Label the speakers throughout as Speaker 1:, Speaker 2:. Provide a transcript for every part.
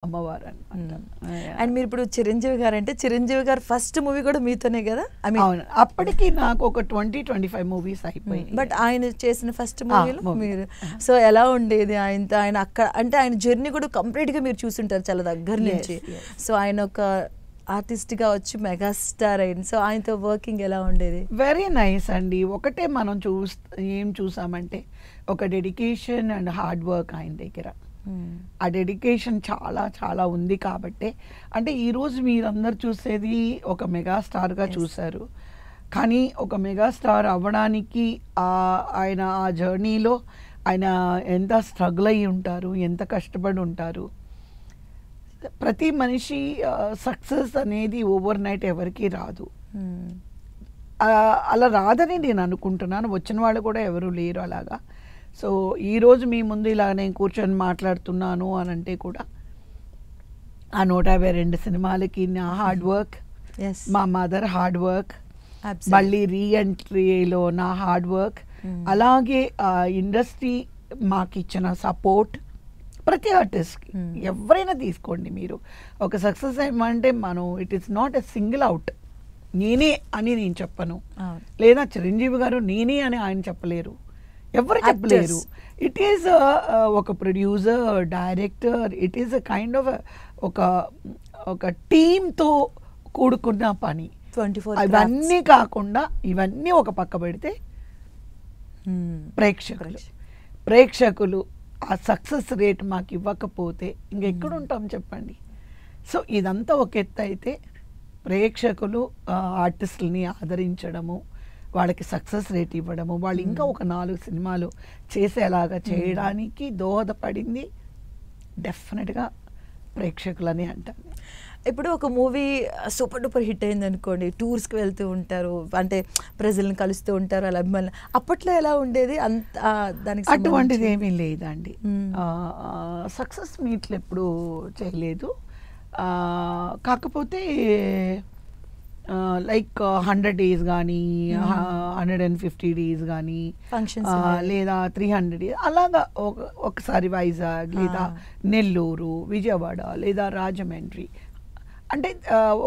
Speaker 1: అమ్మవారు అన్నమాట.
Speaker 2: అండ్ మీరు ఇప్పుడు చిరంజీవి గారు అంటే చిరంజీవి గారు ఫస్ట్ మూవీ కూడా మీతోనే కదా?
Speaker 1: అవును, అప్పటికి నాకు ఒక 20-25 మూవీస్ అయిపోయి.
Speaker 2: బట్ ఆయన చేసిన ఫస్ట్ మూవీలో మీరు సో ఎలా ఉండేది ఆయనతో? ఆయన అక్కడ అంటే ఆయన జర్నీ కూడా కంప్లీట్ గా మీరు చూసుంటారు చాలా దగ్గర నుంచి. సో ఆయన ఒక ఆర్టిస్ట్ గా వచ్చి మెగాస్టార్ అయింది. సో ఆయనతో వర్కింగ్ ఎలా ఉండేది?
Speaker 1: వెరీ నైస్ అండి. ఒకటే మనం ఏం చూసామంటే ఒక డెడికేషన్ అండ్ హార్డ్ వర్క్ ఆయన దగ్గర. ఆ డెడికేషన్ చాలా చాలా ఉంది కాబట్టి అంటే ఈరోజు మీరందరూ చూసేది ఒక మెగాస్టార్గా చూశారు. కానీ ఒక మెగాస్టార్ అవ్వడానికి ఆయన ఆ జర్నీలో ఆయన ఎంత స్ట్రగుల్ అయ్యి ఉంటారు, ఎంత కష్టపడి ఉంటారు. ప్రతి మనిషి సక్సెస్ అనేది ఓవర్ నైట్ ఎవరికి రాదు. అలా రాదని నేను అనుకుంటున్నాను. వచ్చిన వాళ్ళు కూడా ఎవరు లేరు అలాగా. సో ఈరోజు మీ ముందు ఇలా నేను కూర్చొని మాట్లాడుతున్నాను అని అంటే కూడా ఆ 152 సినిమాలకి నా హార్డ్ వర్క్, మా మదర్ హార్డ్ వర్క్, మళ్ళీ రీఎంట్రీలో నా హార్డ్ వర్క్, అలాగే ఇండస్ట్రీ మాకు ఇచ్చిన సపోర్ట్. ప్రతి ఆర్టిస్ట్కి ఎవరైనా తీసుకోండి మీరు ఒక సక్సెస్ ఏమంటే మనం it is not a single out. నేనే అని నేను చెప్పను, లేదా చిరంజీవి గారు నేనే అని ఆయన చెప్పలేరు, ఎవరు చెప్పలేరు. ఇట్ ఈస్ ఒక producer, director, it is a kind of ఒక టీమ్తో కూడుకున్న పని. ఇవన్నీ కాకుండా ఇవన్నీ ఒక పక్క పెడితే ప్రేక్షకులు ఆ సక్సెస్ రేట్ మాకు ఇవ్వకపోతే ఇంకెక్కడుంటాం చెప్పండి. సో ఇదంతా ఒక ఎత్తు అయితే ప్రేక్షకులు ఆర్టిస్టులని ఆదరించడము, వాళ్ళకి సక్సెస్ రేట్ ఇవ్వడము, వాళ్ళు ఇంకా ఒక 4 సినిమాలు చేసేలాగా చేయడానికి దోహదపడింది డెఫినెట్గా ప్రేక్షకులని అంటాను.
Speaker 2: ఇప్పుడు ఒక మూవీ సూపర్ డూపర్ హిట్ అయింది అనుకోండి, టూర్స్కి వెళ్తూ ఉంటారు, అంటే ప్రజలను కలుస్తూ ఉంటారు, అలా అభిమానులు. అప్పట్లో ఎలా ఉండేది? అంత దానికి
Speaker 1: అటువంటిది ఏమీ లేదండి. సక్సెస్ మీట్లు ఎప్పుడు చేయలేదు. కాకపోతే లైక్ 100 days కానీ 150 days కానీ లేదా 300 days అలాగా ఒకసారి వైజాగ్ లేదా నెల్లూరు, విజయవాడ లేదా రాజమండ్రి అంటే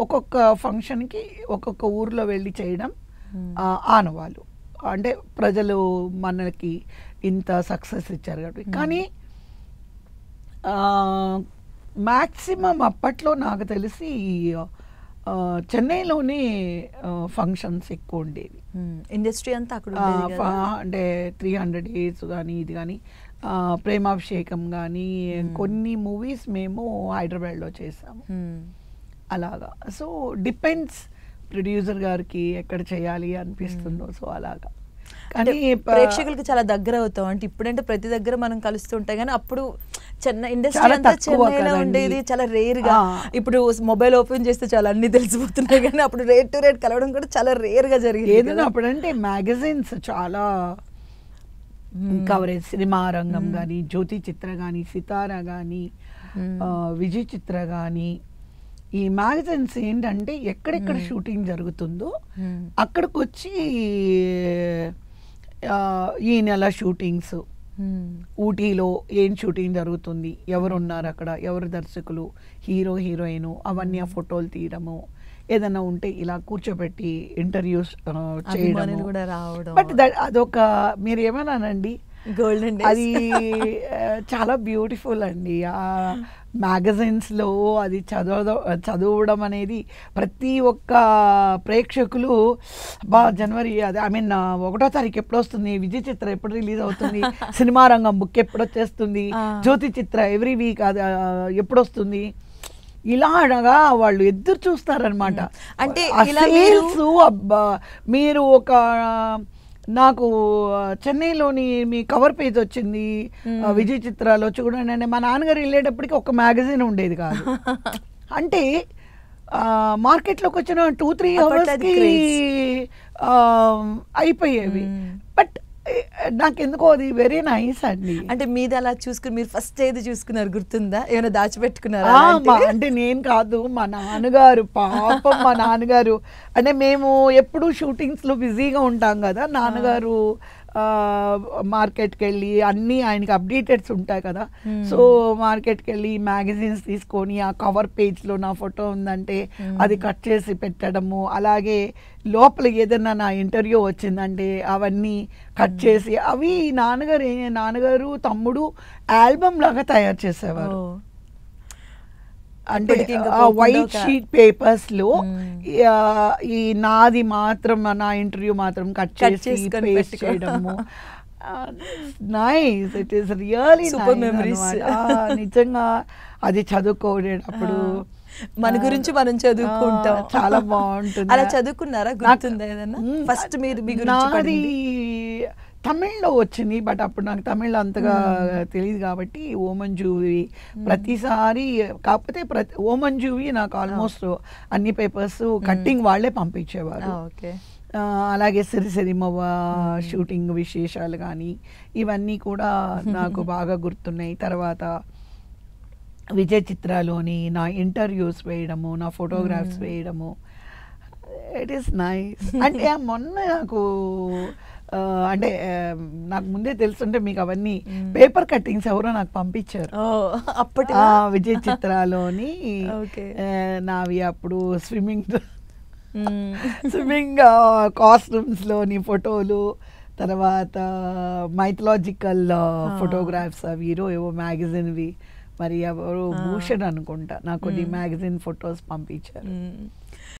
Speaker 1: ఒక్కొక్క ఫంక్షన్కి ఒక్కొక్క ఊర్లో వెళ్ళి చేయడం ఆనవాళ్ళు. అంటే ప్రజలు మనకి ఇంత సక్సెస్ ఇచ్చారు కాబట్టి. కానీ మ్యాక్సిమం అప్పట్లో నాకు తెలిసి చెన్నైలోనే ఫంక్షన్స్ ఎక్కువ ఉండేవి.
Speaker 2: ఇండస్ట్రీ అంతా అక్కడ
Speaker 1: అంటే 300 days కానీ ఇది కానీ ప్రేమాభిషేకం కానీ కొన్ని మూవీస్ మేము హైదరాబాద్లో చేసాము అలాగా. సో డిపెండ్స్ ప్రొడ్యూసర్ గారికి ఎక్కడ చేయాలి అనిపిస్తుందో. సో అలాగా
Speaker 2: కానీ ప్రేక్షకులకి చాలా దగ్గర అవుతాం. అంటే ఇప్పుడంటే ప్రతి దగ్గర మనం కలుస్తూ ఉంటాం, కానీ అప్పుడు ఇండస్ట్రీ అంతా చెన్నైలో ఉండేది, చాలా రేర్ గా. ఇప్పుడు మొబైల్ ఓపెన్ చేస్తే చాలా అన్ని తెలిసిపోతున్నాయి, కానీ అప్పుడు రేట్ టు రేట్ కలవడం కూడా చాలా రేర్ గా జరిగింది.
Speaker 1: ఏదైనా అప్పుడంటే మ్యాగజైన్స్ చాలా కవరేజ్. సినిమా రంగం కానీ, జ్యోతి చిత్ర కానీ, సితారా కానీ, విజయ్ చిత్ర కానీ, ఈ మ్యాగజైన్స్ ఏంటంటే ఎక్కడెక్కడ షూటింగ్ జరుగుతుందో అక్కడికి వచ్చి ఈ నెల షూటింగ్స్, ఊటీలో ఏం షూటింగ్ జరుగుతుంది, ఎవరున్నారు అక్కడ, ఎవరు దర్శకులు, హీరో హీరోయిన్, అవన్నీ ఆ ఫోటోలు తీయడము, ఏదైనా ఉంటే ఇలా కూర్చోబెట్టి ఇంటర్వ్యూస్ చేయడం. బట్ అదొక మీరు ఏమన్నానండి,
Speaker 2: గోల్డెన్
Speaker 1: అది చాలా బ్యూటిఫుల్ అండి. ఆ మ్యాగజైన్స్లో అది చదవడం అనేది ప్రతి ఒక్క ప్రేక్షకులు జనవరి అది ఐ మీన్ 1వ తారీఖు ఎప్పుడు వస్తుంది, విజయ్ చిత్ర ఎప్పుడు రిలీజ్ అవుతుంది, సినిమా రంగం బుక్ ఎప్పుడు వచ్చేస్తుంది, జ్యోతి చిత్ర ఎవ్రీ వీక్ అది ఎప్పుడు వస్తుంది, ఇలాగా వాళ్ళు ఎదురు చూస్తారనమాట.
Speaker 2: అంటే
Speaker 1: మీరు ఒక నాకు చెన్నైలోని మీ కవర్ పేజ్ వచ్చింది విజయ్ చిత్రాలో చూడండి అంటే మా నాన్నగారు వెళ్ళేటప్పటికి ఒక మ్యాగజైన్ ఉండేది కాదు. అంటే మార్కెట్లోకి వచ్చిన 2-3 అవర్స్కి అయిపోయేవి. బట్ నాకెందుకో అది వెరీ నైస్ అండి.
Speaker 2: అంటే మీది అలా చూసుకుని మీరు ఫస్ట్ ఏది చూసుకున్నారు గుర్తుందా? ఏమైనా దాచిపెట్టుకున్నారా?
Speaker 1: అంటే నేను కాదు, మా నాన్నగారు, పాపం మా నాన్నగారు. అంటే మేము ఎప్పుడు షూటింగ్స్లో బిజీగా ఉంటాం కదా, నాన్నగారు మార్కెట్కి వెళ్ళి అన్నీ ఆయనకి అప్డేటెడ్స్ ఉంటాయి కదా, సో మార్కెట్కి వెళ్ళి మ్యాగజైన్స్ తీసుకొని ఆ కవర్ పేజ్లో నా ఫోటో ఉందంటే అది కట్ చేసి పెట్టడము, అలాగే లోపల ఏదైనా నా ఇంటర్వ్యూ వచ్చిందంటే అవన్నీ కట్ చేసి అవి నాన్నగారు తమ్ముడు ఆల్బమ్ లాగా తయారు చేసేవారు. అంటే వైట్ షీట్ పేపర్స్ లో ఈ నాది మాత్రం నా ఇంటర్వ్యూ మాత్రం కట్ చేసి పేస్ట్ చేయడము. Nice, it is really nice. నిజంగా అది చదువుకోనేటప్పుడు
Speaker 2: మన గురించి మనం చదువుకుంటాం,
Speaker 1: చాలా బాగుంటుంది.
Speaker 2: అలా చదువుకున్నారా? గుర్తుందా ఏదన్నా ఫస్ట్ మీరు మీ గురించి?
Speaker 1: నాది తమిళ్లో వచ్చింది, బట్ అప్పుడు నాకు తమిళ్ అంతగా తెలియదు కాబట్టి ఓమంజూవి ప్రతిసారి, కాకపోతే ఓమంజూవి నాకు ఆల్మోస్ట్ అన్ని పేపర్స్ కట్టింగ్ వాళ్ళే పంపించేవారు. అలాగే సిరిసిరిమవ్వ షూటింగ్ విశేషాలు కానీ ఇవన్నీ కూడా నాకు బాగా గుర్తున్నాయి. తర్వాత విజయ్ చిత్రాలోని నా ఇంటర్వ్యూస్ వేయడము, నా ఫోటోగ్రాఫ్స్ వేయడము, ఇట్ ఈస్ నైస్. అంటే మొన్న నాకు అంటే నాకు ముందే తెలుసుంటే మీకు అవన్నీ పేపర్ కట్టింగ్స్ ఎవరో నాకు పంపించారు
Speaker 2: అప్పటి
Speaker 1: విజయ్ చిత్రాలోని నావి. అప్పుడు స్విమ్మింగ్ కాస్ట్యూమ్స్ లోని ఫోటోలు, తర్వాత మైథలాజికల్ ఫోటోగ్రాఫ్స్ అవి ఏవో మ్యాగజైన్వి, మరి ఎవరు భూషణ్ అనుకుంటా నాకు కొన్ని మ్యాగజైన్ ఫొటోస్ పంపించారు.